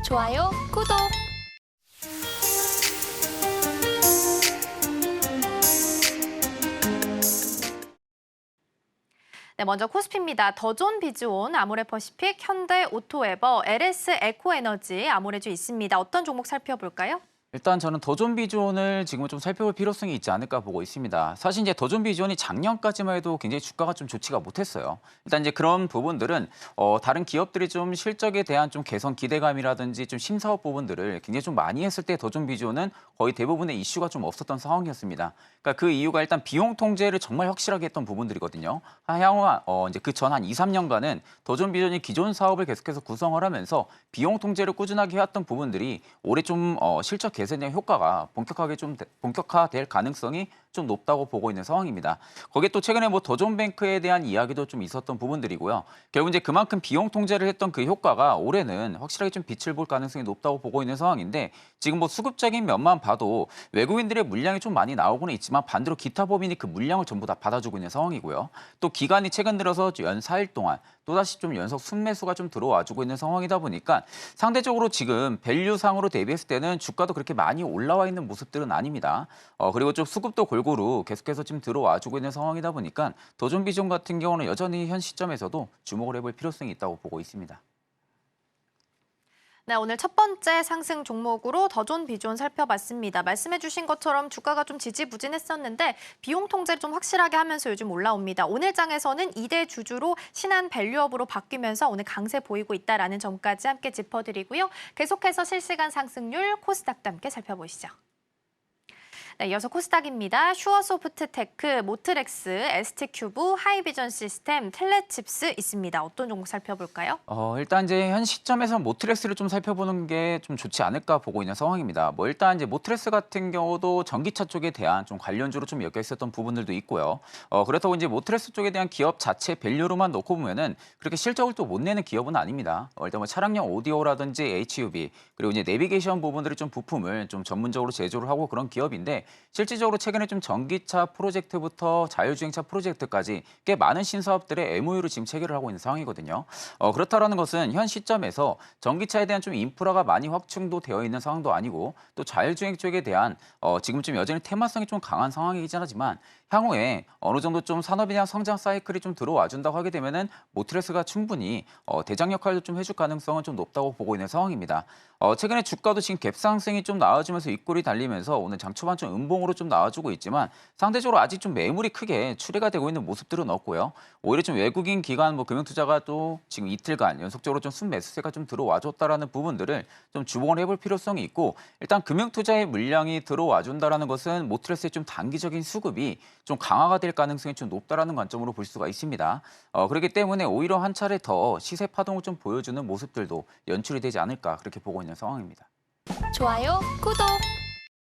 좋아요, 구독! 네, 먼저 코스피입니다. 더존 비즈온, 아모레퍼시픽, 현대 오토에버, LS 에코에너지, 아모레주 있습니다. 어떤 종목 살펴볼까요? 일단 저는 더존비존을 지금은 좀 살펴볼 필요성이 있지 않을까 보고 있습니다. 사실 이제 더존비존이 작년까지만 해도 굉장히 주가가 좀 좋지가 못했어요. 일단 이제 그런 부분들은 다른 기업들이 좀 실적에 대한 좀 개선 기대감이라든지 좀 심사업 부분들을 굉장히 좀 많이 했을 때 더존비존은 거의 대부분의 이슈가 좀 없었던 상황이었습니다. 그러니까 그 이유가 일단 비용 통제를 정말 확실하게 했던 부분들이거든요. 향후 이제 그 전 한 2, 3년간은 더존비존이 기존 사업을 계속해서 구성을 하면서 비용 통제를 꾸준하게 해왔던 부분들이 올해 좀 실적 개선의 효과가 본격화될 가능성이 좀 높다고 보고 있는 상황입니다. 거기에 또 최근에 뭐 더존뱅크에 대한 이야기도 좀 있었던 부분들이고요. 결국 이제 그만큼 비용 통제를 했던 그 효과가 올해는 확실하게 좀 빛을 볼 가능성이 높다고 보고 있는 상황인데 지금 뭐 수급적인 면만 봐도 외국인들의 물량이 좀 많이 나오고는 있지만 반대로 기타 법인이 그 물량을 전부 다 받아주고 있는 상황이고요. 또 기간이 최근 들어서 연 4일 동안 또다시 좀 연속 순매수가 좀 들어와주고 있는 상황이다 보니까 상대적으로 지금 밸류상으로 대비했을 때는 주가도 그렇게 많이 올라와 있는 모습들은 아닙니다. 그리고 좀 수급도 골고루 계속해서 지금 들어와주고 있는 상황이다 보니까 더존비존 같은 경우는 여전히 현 시점에서도 주목을 해볼 필요성이 있다고 보고 있습니다. 네, 오늘 첫 번째 상승 종목으로 더존 비존 살펴봤습니다. 말씀해주신 것처럼 주가가 좀 지지부진했었는데 비용 통제를 좀 확실하게 하면서 요즘 올라옵니다. 오늘 장에서는 2대 주주로 신한 밸류업으로 바뀌면서 오늘 강세 보이고 있다는 점까지 함께 짚어드리고요. 계속해서 실시간 상승률 코스닥도 함께 살펴보시죠. 네, 이어서 코스닥입니다. 슈어소프트테크, 모트렉스, ST큐브, 하이비전 시스템, 텔레칩스 있습니다. 어떤 종목 살펴볼까요? 일단 이제 현 시점에서 모트레스를 좀 살펴보는 게 좀 좋지 않을까 보고 있는 상황입니다. 뭐 일단 이제 모트레스 같은 경우도 전기차 쪽에 대한 좀 관련주로 좀 엮여 있었던 부분들도 있고요. 그렇다고 이제 모트레스 쪽에 대한 기업 자체 밸류로만 놓고 보면은 그렇게 실적을 또 못 내는 기업은 아닙니다. 일단 뭐 차량용 오디오라든지 HUV 그리고 이제 내비게이션 부분들이 좀 부품을 좀 전문적으로 제조를 하고 그런 기업인데 실질적으로 최근에 좀 전기차 프로젝트부터 자율주행차 프로젝트까지 꽤 많은 신사업들의 MOU를 지금 체결을 하고 있는 상황이거든요. 그렇다라는 것은 현 시점에서 전기차에 대한 좀 인프라가 많이 확충도 되어 있는 상황도 아니고 또 자율주행 쪽에 대한 지금 좀 여전히 테마성이 좀 강한 상황이긴 하지만 향후에 어느 정도 좀 산업에 대한 성장 사이클이 좀 들어와 준다고 하게 되면은 모트레스가 충분히 대장 역할도 좀 해줄 가능성은 좀 높다고 보고 있는 상황입니다. 최근에 주가도 지금 갭 상승이 좀 나와주면서 윗골이 달리면서 오늘 장 초반 좀 음봉으로 좀 나와주고 있지만 상대적으로 아직 좀 매물이 크게 출회가 되고 있는 모습들은 없고요. 오히려 좀 외국인 기관 뭐 금융투자가 또 지금 이틀간 연속적으로 좀 순매수세가 좀 들어와줬다라는 부분들을 좀 주목을 해볼 필요성이 있고 일단 금융투자의 물량이 들어와준다라는 것은 모트레스의 좀 단기적인 수급이 좀 강화가 될 가능성이 좀 높다라는 관점으로 볼 수가 있습니다. 그렇기 때문에 오히려 한 차례 더 시세 파동을 좀 보여주는 모습들도 연출이 되지 않을까 그렇게 보고 있는 상황입니다. 좋아요, 구독!